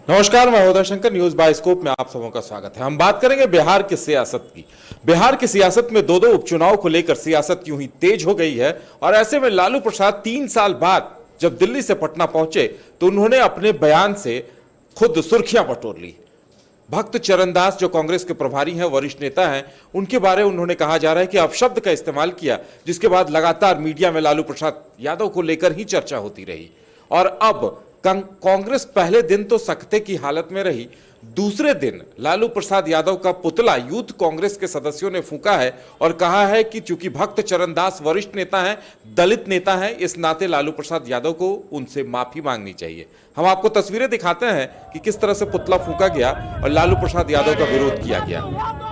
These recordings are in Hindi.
नमस्कार, मैं उदय शंकर। न्यूज बाइस्कोप में आप सबों का स्वागत है। हम बात करेंगे बिहार की सियासत की। बिहार की सियासत में दो उपचुनाव को लेकर सियासत यूं ही तेज हो गई है और ऐसे में लालू प्रसाद 3 साल बाद जब दिल्ली से पटना पहुंचे तो उन्होंने अपने बयान से खुद सुर्खियां बटोर ली। भक्त चरण दास जो कांग्रेस के प्रभारी हैं, वरिष्ठ नेता हैं, उनके बारे में उन्होंने कहा जा रहा है कि अपशब्द का इस्तेमाल किया, जिसके बाद लगातार मीडिया में लालू प्रसाद यादव को लेकर ही चर्चा होती रही। और अब कांग्रेस पहले दिन तो सख्ते की हालत में रही, दूसरे दिन लालू प्रसाद यादव का पुतला यूथ कांग्रेस के सदस्यों ने फूंका है और कहा है कि चूंकि भक्त चरण दास वरिष्ठ नेता हैं, दलित नेता हैं, इस नाते लालू प्रसाद यादव को उनसे माफी मांगनी चाहिए। हम आपको तस्वीरें दिखाते हैं कि किस तरह से पुतला फूंका गया और लालू प्रसाद यादव का विरोध किया गया।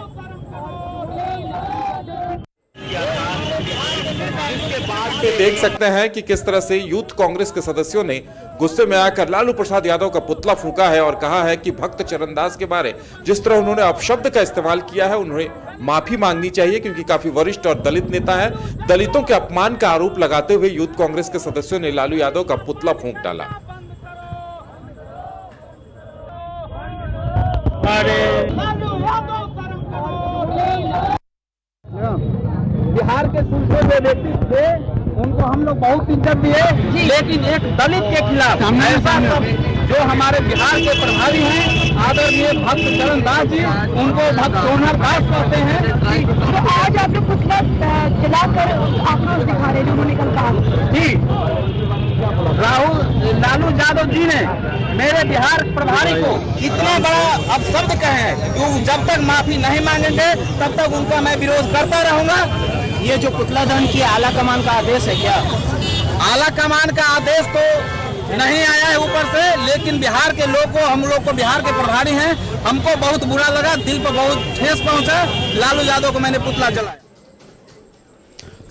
देख सकते हैं कि किस तरह से यूथ कांग्रेस के सदस्यों ने गुस्से में आकर लालू प्रसाद यादव का पुतला फूंका है और कहा है कि भक्त चरण दास के बारे जिस तरह उन्होंने अपशब्द का इस्तेमाल किया है, उन्हें माफी मांगनी चाहिए, क्योंकि काफी वरिष्ठ और दलित नेता है। दलितों के अपमान का आरोप लगाते हुए यूथ कांग्रेस के सदस्यों ने लालू यादव का पुतला फूंक डाला। बिहार के सूखे हुए व्यक्ति थे, उनको हम लोग बहुत इज्जत दिए, लेकिन एक दलित के खिलाफ ऐसा सब जो हमारे बिहार के प्रभारी हैं, आदरणीय भक्त चरण दास जी, उनको भक्त सोनहर दास कहते हैं। तो आज आप लोग पुतला जलाकर आक्रोश दिखा रहे हैं, उन्होंने कल कहा जी लालू यादव जी ने मेरे बिहार प्रभारी को इतना बड़ा अपशब्द कहे हैं कि जब तक माफी नहीं मांगेंगे तब तक उनका मैं विरोध करता रहूंगा। ये जो पुतला दहन की आला कमान का आदेश है क्या? आला कमान का आदेश तो नहीं आया है ऊपर से, लेकिन बिहार के लोग को, हम लोग को बिहार के प्रभारी हैं, हमको बहुत बुरा लगा, दिल पर बहुत ठेस पहुंचा। लालू यादव को मैंने पुतला जलाया।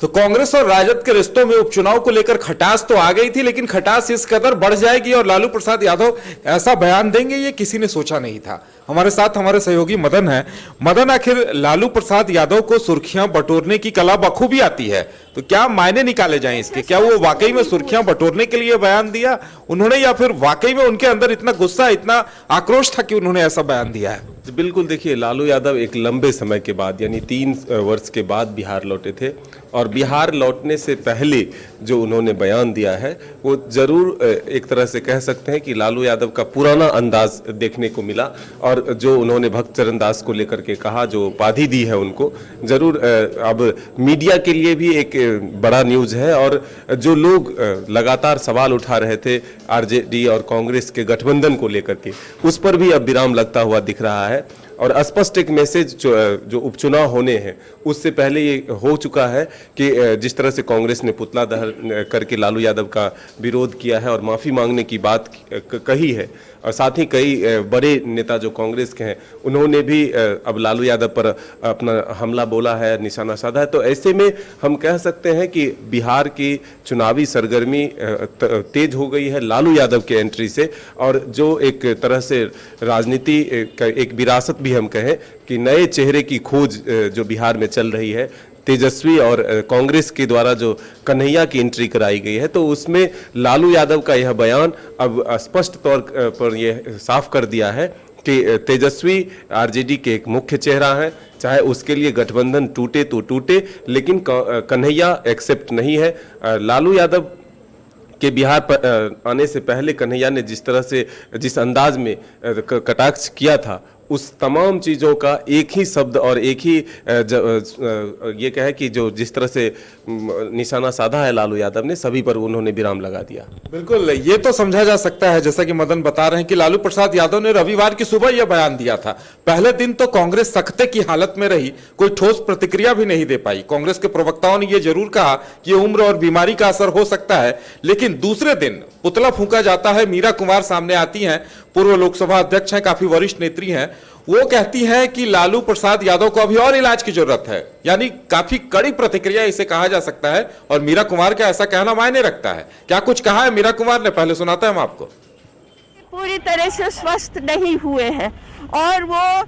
तो कांग्रेस और राजद के रिश्तों में उपचुनाव को लेकर खटास तो आ गई थी, लेकिन खटास इस कदर बढ़ जाएगी और लालू प्रसाद यादव ऐसा बयान देंगे, ये किसी ने सोचा नहीं था। हमारे साथ हमारे सहयोगी मदन है। मदन, आखिर लालू प्रसाद यादव को सुर्खियां बटोरने की कला बखूबी आती है, तो क्या मायने निकाले जाएं इसके? क्या वो वाकई में सुर्खियां बटोरने के लिए बयान दिया उन्होंने, या फिर वाकई में उनके अंदर इतना गुस्सा, इतना आक्रोश था कि उन्होंने ऐसा बयान दिया है? बिल्कुल, देखिए, लालू यादव एक लंबे समय के बाद यानी 3 वर्ष के बाद बिहार लौटे थे और बिहार लौटने से पहले जो उन्होंने बयान दिया है वो जरूर एक तरह से कह सकते हैं कि लालू यादव का पुराना अंदाज देखने को मिला। और जो उन्होंने भक्त चरण दास को लेकर के कहा, जो उपाधि दी है उनको, जरूर अब मीडिया के लिए भी एक बड़ा न्यूज है। और जो लोग लगातार सवाल उठा रहे थे आरजेडी और कांग्रेस के गठबंधन को लेकर के, उस पर भी अब विराम लगता हुआ दिख रहा है। और स्पष्ट एक मैसेज जो उपचुनाव होने हैं उससे पहले ये हो चुका है कि जिस तरह से कांग्रेस ने पुतला दहन करके लालू यादव का विरोध किया है और माफ़ी मांगने की बात कही है, और साथ ही कई बड़े नेता जो कांग्रेस के हैं उन्होंने भी अब लालू यादव पर अपना हमला बोला है, निशाना साधा है। तो ऐसे में हम कह सकते हैं कि बिहार की चुनावी सरगर्मी तेज हो गई है लालू यादव के एंट्री से। और जो एक तरह से राजनीति का एक विरासत भी हम कहें कि नए चेहरे की खोज जो बिहार में चल रही है, तेजस्वी और कांग्रेस के द्वारा जो कन्हैया की एंट्री कराई गई है, तो उसमें लालू यादव का यह बयान अब स्पष्ट तौर पर यह साफ कर दिया है कि तेजस्वी आरजेडी के एक मुख्य चेहरा है, चाहे उसके लिए गठबंधन टूटे तो टूटे, लेकिन कन्हैया एक्सेप्ट नहीं है। लालू यादव के बिहार पर आने से पहले कन्हैया ने जिस तरह से, जिस अंदाज में कटाक्ष किया था, उस तमाम चीज़ों का एक ही शब्द और एक ही ये कहे कि जो जिस तरह से निशाना साधा है लालू यादव ने, सभी पर उन्होंने विराम लगा दिया। बिल्कुल, ये तो समझा जा सकता है, जैसा कि मदन बता रहे हैं कि लालू प्रसाद यादव ने रविवार की सुबह यह बयान दिया था। पहले दिन तो कांग्रेस सख्ते की हालत में रही, कोई ठोस प्रतिक्रिया भी नहीं दे पाई। कांग्रेस के प्रवक्ताओं ने यह जरूर कहा कि उम्र और बीमारी का असर हो सकता है, लेकिन दूसरे दिन पुतला फूंका जाता है। मीरा कुमार सामने आती हैं, पूर्व लोकसभा अध्यक्ष हैं, काफी वरिष्ठ नेत्री हैं। वो कहती हैं कि लालू प्रसाद यादव को अभी और इलाज की जरूरत है, यानी काफी कड़ी प्रतिक्रिया इसे कहा जा सकता है। और मीरा कुमार का ऐसा कहना मायने रखता है। क्या कुछ कहा है मीरा कुमार ने, पहले सुनाते हैं हम आपको। पूरी तरह से स्वस्थ नहीं हुए हैं और वो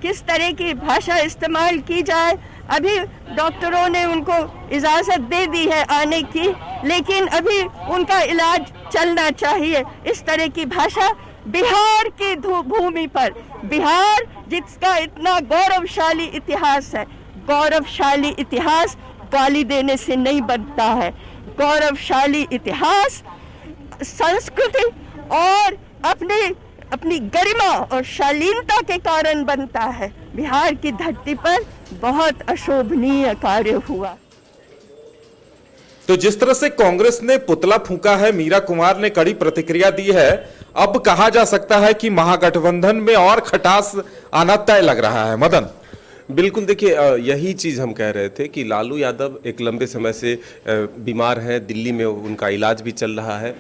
किस तरह की भाषा इस्तेमाल की जाए, अभी डॉक्टरों ने उनको इजाज़त दे दी है आने की, लेकिन अभी उनका इलाज चलना चाहिए। इस तरह की भाषा बिहार की भूमि पर, बिहार जिसका इतना गौरवशाली इतिहास है, गौरवशाली इतिहास गाली देने से नहीं बनता है। गौरवशाली इतिहास संस्कृति और अपनी गरिमा और शालीनता के कारण बनता है। बिहार की धरती पर बहुत अशोभनीय कार्य हुआ। तो जिस तरह से कांग्रेस ने पुतला फूंका है, मीरा कुमार ने कड़ी प्रतिक्रिया दी है, अब कहा जा सकता है कि महागठबंधन में और खटास आना तय लग रहा है। मदन, बिल्कुल, देखिए यही चीज़ हम कह रहे थे कि लालू यादव एक लंबे समय से बीमार हैं, दिल्ली में उनका इलाज भी चल रहा है।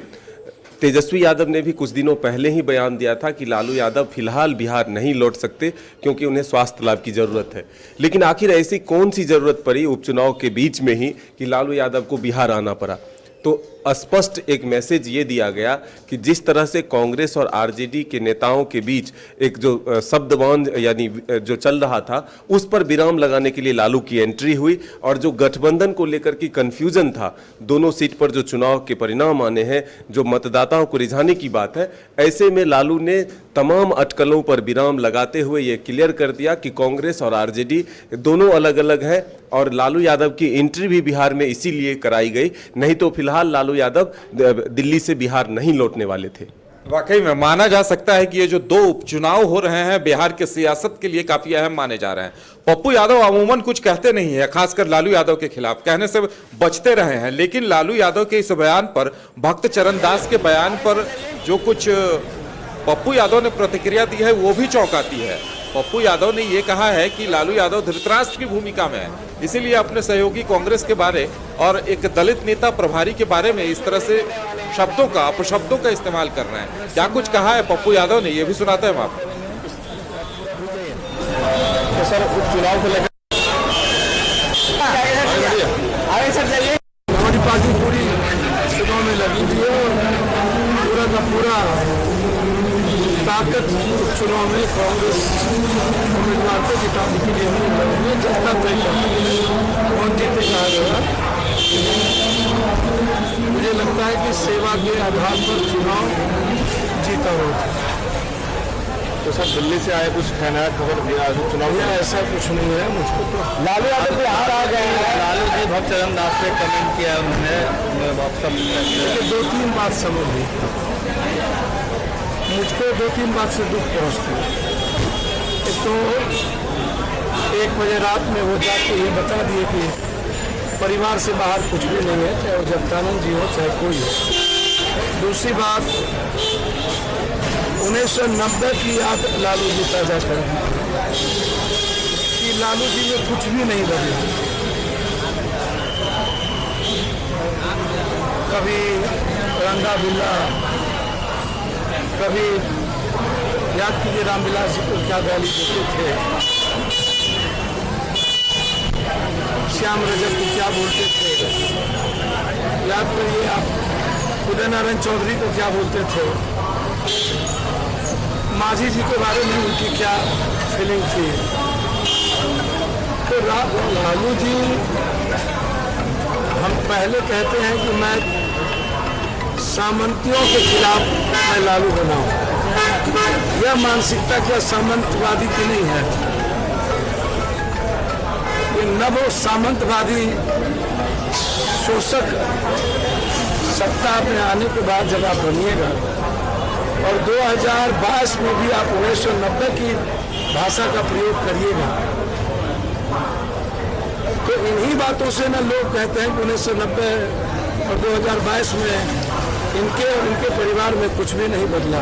तेजस्वी यादव ने भी कुछ दिनों पहले ही बयान दिया था कि लालू यादव फिलहाल बिहार नहीं लौट सकते क्योंकि उन्हें स्वास्थ्य लाभ की ज़रूरत है। लेकिन आखिर ऐसी कौन सी ज़रूरत पड़ी उपचुनाव के बीच में ही कि लालू यादव को बिहार आना पड़ा? तो स्पष्ट एक मैसेज ये दिया गया कि जिस तरह से कांग्रेस और आरजेडी के नेताओं के बीच एक जो शब्दबांध यानी जो चल रहा था, उस पर विराम लगाने के लिए लालू की एंट्री हुई। और जो गठबंधन को लेकर की कंफ्यूजन था, दोनों सीट पर जो चुनाव के परिणाम आने हैं, जो मतदाताओं को रिझाने की बात है, ऐसे में लालू ने तमाम अटकलों पर विराम लगाते हुए ये क्लियर कर दिया कि कांग्रेस और आरजेडी दोनों अलग अलग हैं और लालू यादव की एंट्री भी बिहार में इसीलिए कराई गई, नहीं तो फिलहाल लालू यादव दिल्ली से बिहार नहीं लौटने वाले थे। वाकई में माना जा सकता है कि ये जो दो उपचुनाव हो रहे हैं बिहार के सियासत के लिए काफी अहम माने जा रहे हैं। पप्पू यादव अमूमन कुछ कहते नहीं है, खासकर लालू यादव के खिलाफ कहने से बचते रहे हैं, लेकिन लालू यादव के इस बयान पर, भक्त चरण दास के बयान पर जो कुछ पप्पू यादव ने प्रतिक्रिया दी है वो भी चौंकाती है। पप्पू यादव ने ये कहा है कि लालू यादव धृतराष्ट्र की भूमिका में है, इसीलिए अपने सहयोगी कांग्रेस के बारे और एक दलित नेता प्रभारी के बारे में इस तरह से शब्दों का, अपशब्दों का इस्तेमाल कर रहे हैं। क्या कुछ कहा है पप्पू यादव ने, ये भी सुनाते हैं हम आपको। सर, उपचुनाव को लेकर हमारी पार्टी पूरी चुनाव में लगी हुई है और पूरा का पूरा ताकत चुनाव में कांग्रेस उम्मीदवार को जिताने के लिए हम लड़ेंगे। जनता तय करेगी कौन जीतेगा। मुझे लगता है कि सेवा के आधार पर चुनाव जीता होता है। तो सर, दिल्ली से आए कुछ कहना खबर दिया चुनाव में? ऐसा कुछ नहीं है मुझको। तो लालू यादव बिहार आ गए हैं। लालू जी भक्त चरण दास पे कमेंट किया उन्होंने, 2-3 बात समझ ली। मुझको 2-3 बात से दुख पहुँचती है। एक तो 1 बजे रात में वो जाके ये बता दिए कि परिवार से बाहर कुछ भी नहीं है, चाहे वो जगदानंद जी हो चाहे कोई हो। दूसरी बात, 1990 की याद लालू जी ताजा कर कि लालू जी में कुछ भी नहीं बदला। कभी रंगा बिल्ला, कभी याद कीजिए रामविलास जी को क्या गाली देते थे, श्याम रजक को क्या बोलते थे, याद करिए आप उदय नारायण चौधरी को क्या बोलते थे, माझी जी के बारे में उनकी क्या फीलिंग थी। तो लालू जी, हम पहले कहते हैं कि मैं सामंतियों के खिलाफ मैं लालू बना हूं। यह मानसिकता क्या सामंतवादी की नहीं है? ये नव सामंतवादी शोषक सत्ता में आने के बाद जब आप बनिएगा और 2022 में भी आप 1990 की भाषा का प्रयोग करिएगा, तो इन्हीं बातों से ना लोग कहते हैं कि 1990 और 2022 में इनके और इनके परिवार में कुछ भी नहीं बदला।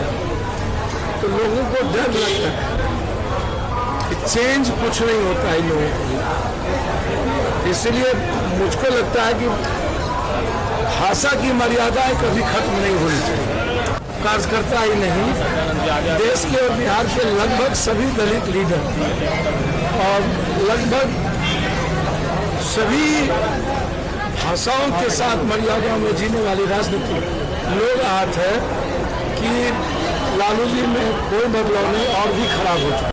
तो लोगों को डर लगता है कि चेंज कुछ नहीं होता है लोगों को। इसलिए मुझको लगता है कि भाषा की मर्यादाएं कभी खत्म नहीं होनी चाहिए। कार्यकर्ता ही नहीं, देश के और बिहार के लगभग सभी दलित लीडर और लगभग सभी भाषाओं के साथ मर्यादाओं में जीने वाली राजनीति लोग आहत है कि लालू जी में कोई बदलाव नहीं और भी खराब हो चुका।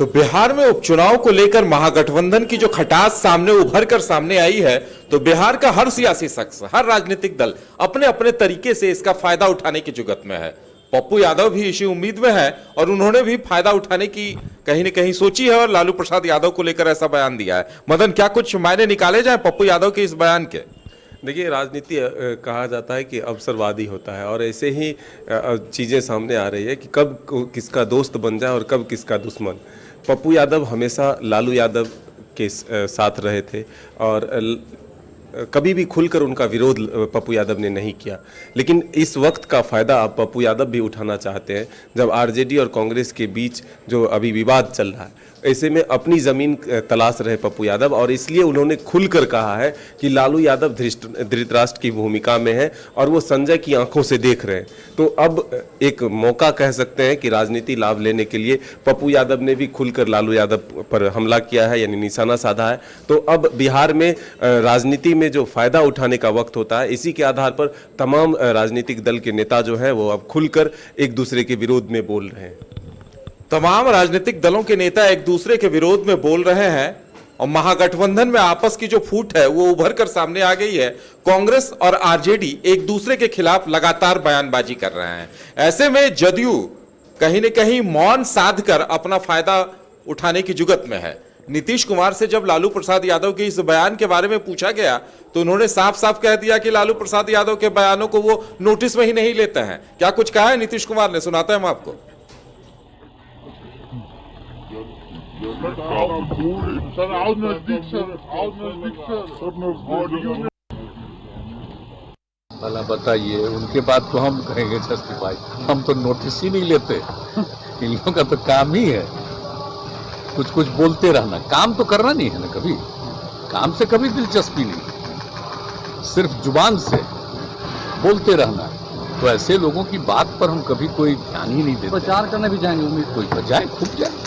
तो बिहार में उपचुनाव को लेकर महागठबंधन की जो खटास सामने उभर कर सामने आई है, तो बिहार का हर सियासी शख्स, हर राजनीतिक दल अपने अपने तरीके से इसका फायदा उठाने की जुगत में है। पप्पू यादव भी इसी उम्मीद में है और उन्होंने भी फायदा उठाने की कहीं न कहीं सोची है और लालू प्रसाद यादव को लेकर ऐसा बयान दिया है। मदन, क्या कुछ मायने निकाले जाए पप्पू यादव के इस बयान के? देखिए, राजनीति कहा जाता है कि अवसरवादी होता है और ऐसे ही चीज़ें सामने आ रही है कि कब किसका दोस्त बन जाए और कब किसका दुश्मन। पप्पू यादव हमेशा लालू यादव के साथ रहे थे और कभी भी खुलकर उनका विरोध पप्पू यादव ने नहीं किया, लेकिन इस वक्त का फ़ायदा अब पप्पू यादव भी उठाना चाहते हैं जब आरजेडी और कांग्रेस के बीच जो अभी विवाद चल रहा है। ऐसे में अपनी ज़मीन तलाश रहे पप्पू यादव और इसलिए उन्होंने खुलकर कहा है कि लालू यादव धृतराष्ट्र की भूमिका में है और वो संजय की आंखों से देख रहे हैं। तो अब एक मौका कह सकते हैं कि राजनीति लाभ लेने के लिए पप्पू यादव ने भी खुलकर लालू यादव पर हमला किया है, यानी निशाना साधा है। तो अब बिहार में राजनीति में जो फायदा उठाने का वक्त होता है, इसी के आधार पर तमाम राजनीतिक दल के नेता जो हैं वो अब खुलकर एक दूसरे के विरोध में बोल रहे हैं। तमाम राजनीतिक दलों के नेता एक दूसरे के विरोध में बोल रहे हैं और महागठबंधन में आपस की जो फूट है वो उभर कर सामने आ गई है। कांग्रेस और आरजेडी एक दूसरे के खिलाफ लगातार बयानबाजी कर रहे हैं। ऐसे में जदयू कहीं न कहीं मौन साधकर अपना फायदा उठाने की जुगत में है। नीतीश कुमार से जब लालू प्रसाद यादव के इस बयान के बारे में पूछा गया तो उन्होंने साफ साफ कह दिया कि लालू प्रसाद यादव के बयानों को वो नोटिस में ही नहीं लेते हैं। क्या कुछ कहा है नीतीश कुमार ने, सुनाते हैं हम आपको। सर आओ नजदीक सर, आओ नजदीक सर। भला बताइए, उनके बाद तो हम कहेंगे जस्टिफाई, हम तो नोटिस ही नहीं लेते। इन लोगों का तो काम ही है कुछ कुछ बोलते रहना, काम तो करना नहीं है ना। कभी काम से कभी दिलचस्पी नहीं, सिर्फ जुबान से बोलते रहना। तो ऐसे लोगों की बात पर हम कभी कोई ध्यान ही नहीं देते। प्रचार करने भी जाएंगे, उम्मीद कोई बजाय खूब जाए,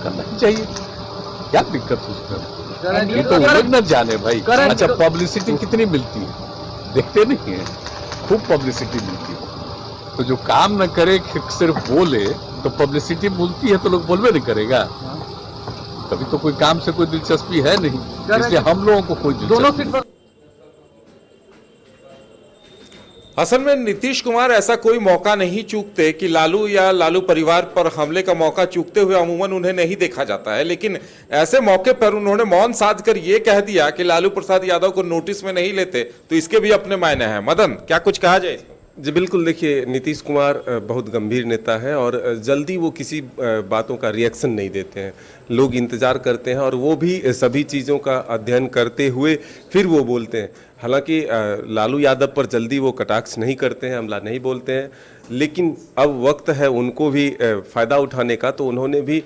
करना ही चाहिए, क्या दिक्कत है उसमें? ये तो उम्मीद न जाने भाई। अच्छा, पब्लिसिटी कितनी मिलती है देखते नहीं है, खूब पब्लिसिटी मिलती है। तो जो काम न करे, सिर्फ बोले, तो पब्लिसिटी मिलती है तो लोग बोलवे नहीं करेगा। कभी तो कोई काम से कोई दिलचस्पी है नहीं, इसलिए हम लोगों को कोई दिलचस्पी। असल में नीतीश कुमार ऐसा कोई मौका नहीं चूकते कि लालू या लालू परिवार पर हमले का मौका चूकते हुए अमूमन उन्हें नहीं देखा जाता है, लेकिन ऐसे मौके पर उन्होंने मौन साध कर यह कह दिया कि लालू प्रसाद यादव को नोटिस में नहीं लेते, तो इसके भी अपने मायने हैं। मदन, क्या कुछ कहा जाए? जी बिल्कुल, देखिए, नीतीश कुमार बहुत गंभीर नेता है और जल्दी वो किसी बातों का रिएक्शन नहीं देते हैं। लोग इंतज़ार करते हैं और वो भी सभी चीज़ों का अध्ययन करते हुए फिर वो बोलते हैं। हालांकि लालू यादव पर जल्दी वो कटाक्ष नहीं करते हैं, हमला नहीं बोलते हैं, लेकिन अब वक्त है उनको भी फ़ायदा उठाने का। तो उन्होंने भी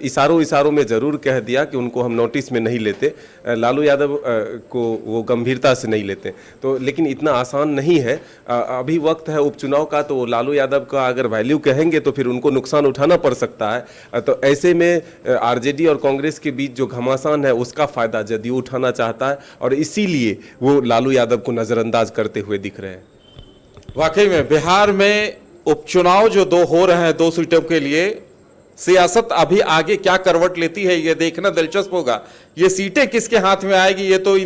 इशारों में ज़रूर कह दिया कि उनको हम नोटिस में नहीं लेते, लालू यादव को वो गंभीरता से नहीं लेते। तो लेकिन इतना आसान नहीं है, अभी वक्त है उपचुनाव का, तो लालू यादव का अगर वैल्यू कहेंगे तो फिर उनको नुकसान उठाना पड़ सकता है। तो ऐसे में आरजेडी और कांग्रेस के बीच जो घमासान है उसका फ़ायदा जदयू उठाना चाहता है और इसीलिए वो लालू यादव को नज़रअंदाज करते हुए दिख रहे हैं। वाकई में बिहार में उपचुनाव जो दो हो रहे हैं, 2 सीटों के लिए, सियासत अभी आगे क्या करवट लेती है ये देखना दिलचस्प होगा। ये सीटें किसके हाथ में आएगी ये तो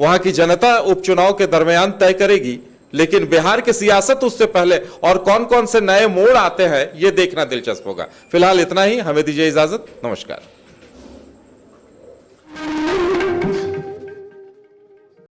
वहां की जनता उपचुनाव के दरमियान तय करेगी, लेकिन बिहार की सियासत उससे पहले और कौन कौन से नए मोड़ आते हैं ये देखना दिलचस्प होगा। फिलहाल इतना ही, हमें दीजिए इजाजत, नमस्कार।